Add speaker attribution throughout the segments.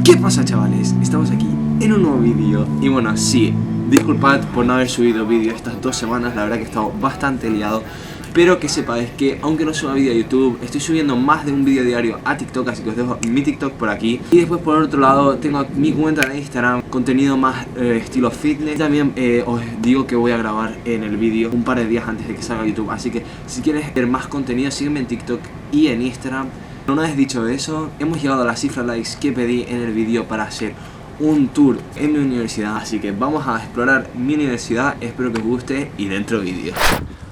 Speaker 1: ¿Qué pasa, chavales? Estamos aquí en un nuevo vídeo. Y bueno, sí, disculpad por no haber subido vídeo estas 2 semanas. La verdad que he estado bastante liado. Pero que sepáis que aunque no suba vídeo a YouTube, estoy subiendo más de un vídeo diario a TikTok. Así que os dejo mi TikTok por aquí. Y después por otro lado tengo mi cuenta de Instagram, contenido más estilo fitness. También os digo que voy a grabar en el vídeo un par de días antes de que salga a YouTube. Así que si quieres ver más contenido, sígueme en TikTok y en Instagram. Una vez dicho eso, hemos llegado a la cifra de likes que pedí en el vídeo para hacer un tour en mi universidad. Así que vamos a explorar mi universidad, espero que os guste y dentro vídeo.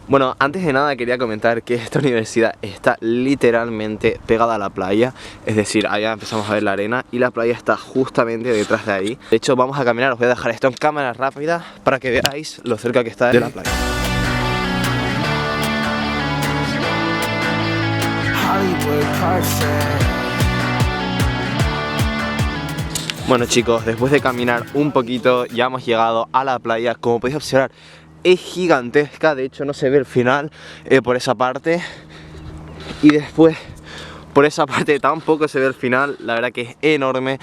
Speaker 1: Bueno, antes de nada quería comentar que esta universidad está literalmente pegada a la playa. Es decir, allá empezamos a ver la arena y la playa está justamente detrás de ahí. De hecho, vamos a caminar, os voy a dejar esto en cámara rápida para que veáis lo cerca que está de la playa. Bueno chicos, después de caminar un poquito ya hemos llegado a la playa. Como podéis observar, es gigantesca, de hecho no se ve el final por esa parte. Y después por esa parte tampoco se ve el final, la verdad que es enorme.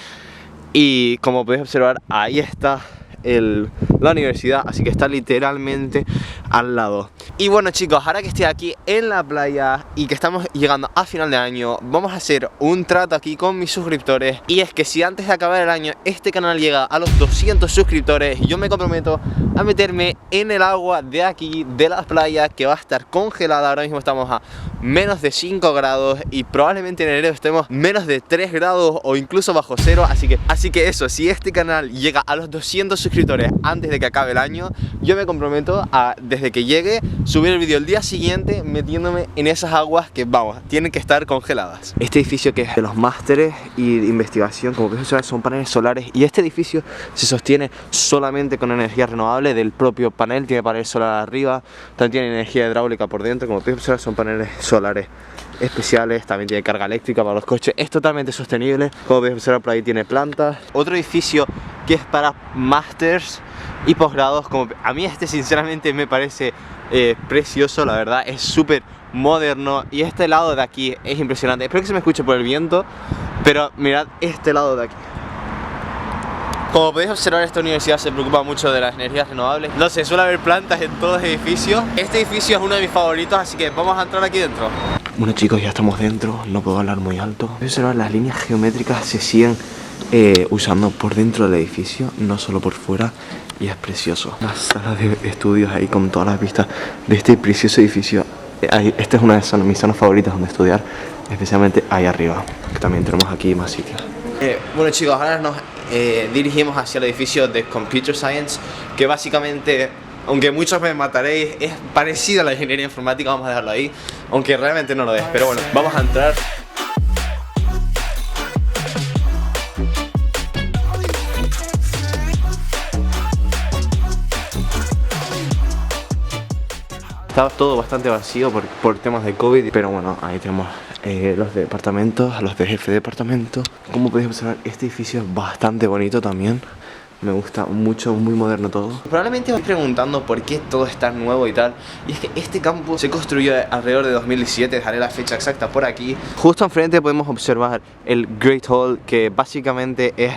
Speaker 1: Y como podéis observar, ahí está la universidad, así que está literalmente al lado. Y bueno chicos, ahora que estoy aquí en la playa y que estamos llegando a final de año, vamos a hacer un trato aquí con mis suscriptores. Y es que si antes de acabar el año este canal llega a los 200 suscriptores, yo me comprometo a meterme en el agua de aquí, de la playa, que va a estar congelada. Ahora mismo estamos a menos de 5 grados y probablemente en enero estemos menos de 3 grados o incluso bajo cero. Así que eso, si este canal llega a los 200 suscriptores antes de que acabe el año, yo me comprometo a, desde que llegue, subir el vídeo el día siguiente metiéndome en esas aguas que, vamos, tienen que estar congeladas. Este edificio, que es de los másteres y de investigación, como podéis observar, son paneles solares. Y este edificio se sostiene solamente con energía renovable del propio panel. Tiene panel solar arriba, también tiene energía hidráulica por dentro. Como podéis observar, son paneles solares especiales, también tiene carga eléctrica para los coches, es totalmente sostenible. Como podéis observar, por ahí tiene plantas. Otro edificio que es para másters y posgrados, como a mí este sinceramente me parece precioso, la verdad, es súper moderno. Y este lado de aquí es impresionante, espero que se me escuche por el viento, pero mirad este lado de aquí. Como podéis observar, esta universidad se preocupa mucho de las energías renovables. No sé, suele haber plantas en todos los edificios. Este edificio es uno de mis favoritos, así que vamos a entrar aquí dentro. Bueno chicos, ya estamos dentro, no puedo hablar muy alto. Podéis observar, las líneas geométricas se siguen usando por dentro del edificio, no solo por fuera. Y es precioso. Las salas de estudios ahí con todas las vistas de este precioso edificio. Esta es una de mis zonas favoritas donde estudiar, especialmente ahí arriba, que también tenemos aquí más sitios. Bueno chicos, ahora nos dirigimos hacia el edificio de Computer Science, que básicamente, aunque muchos me mataréis, es parecido a la ingeniería informática. Vamos a dejarlo ahí, aunque realmente no lo es. Pero bueno, vamos a entrar. Estaba todo bastante vacío por temas de COVID, pero bueno, ahí tenemos los departamentos, los de jefe de departamento. Como podéis observar, este edificio es bastante bonito también. Me gusta mucho, muy moderno todo. Probablemente os preguntando por qué todo está nuevo y tal. Y es que este campus se construyó alrededor de 2017, dejaré la fecha exacta por aquí. Justo enfrente podemos observar el Great Hall, que básicamente es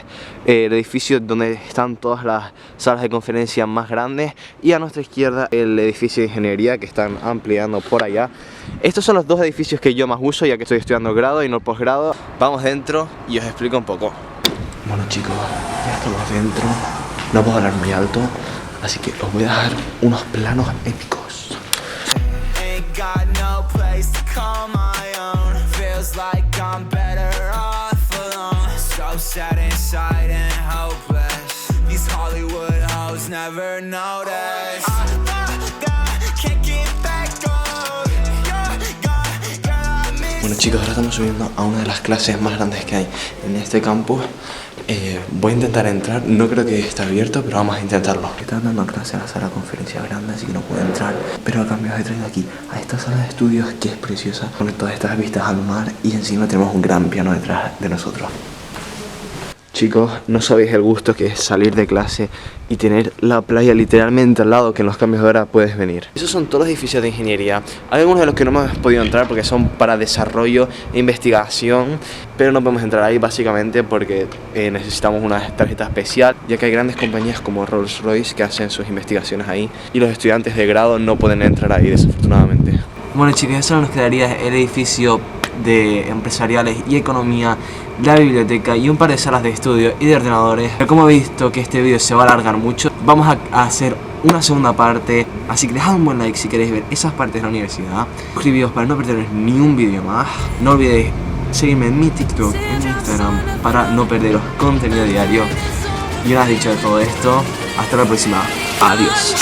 Speaker 1: el edificio donde están todas las salas de conferencia más grandes. Y a nuestra izquierda el edificio de ingeniería, que están ampliando por allá. Estos son los dos edificios que yo más uso, ya que estoy estudiando grado y no posgrado. Vamos dentro y os explico un poco. Bueno chicos, ya estamos dentro, no puedo hablar muy alto, así que os voy a dejar unos planos épicos. Bueno chicos, ahora estamos subiendo a una de las clases más grandes que hay en este campus. Voy a intentar entrar, no creo que esté abierto, pero vamos a intentarlo. Están dando clase a la sala de conferencia grande, así que no puedo entrar. Pero a cambio os he traído aquí a esta sala de estudios, que es preciosa, con todas estas vistas al mar, y encima tenemos un gran piano detrás de nosotros. chicos, no sabéis el gusto que es salir de clase y tener la playa literalmente al lado, que en los cambios de hora puedes venir. Esos son todos los edificios de ingeniería. Hay algunos de los que no hemos podido entrar porque son para desarrollo e investigación, pero no podemos entrar ahí básicamente porque necesitamos una tarjeta especial, ya que hay grandes compañías como Rolls-Royce que hacen sus investigaciones ahí y los estudiantes de grado no pueden entrar ahí, desafortunadamente. Bueno chicos, ya solo nos quedaría el edificio de empresariales y economía, la biblioteca y un par de salas de estudio y de ordenadores. Pero como he visto que este vídeo se va a alargar mucho, vamos a hacer una segunda parte, así que dejad un buen like si queréis ver esas partes de la universidad. Suscribíos para no perderos ni un vídeo más. No olvidéis seguirme en mi TikTok, en mi Instagram, para no perderos contenido diario. Y una vez dicho de todo esto, hasta la próxima. Adiós.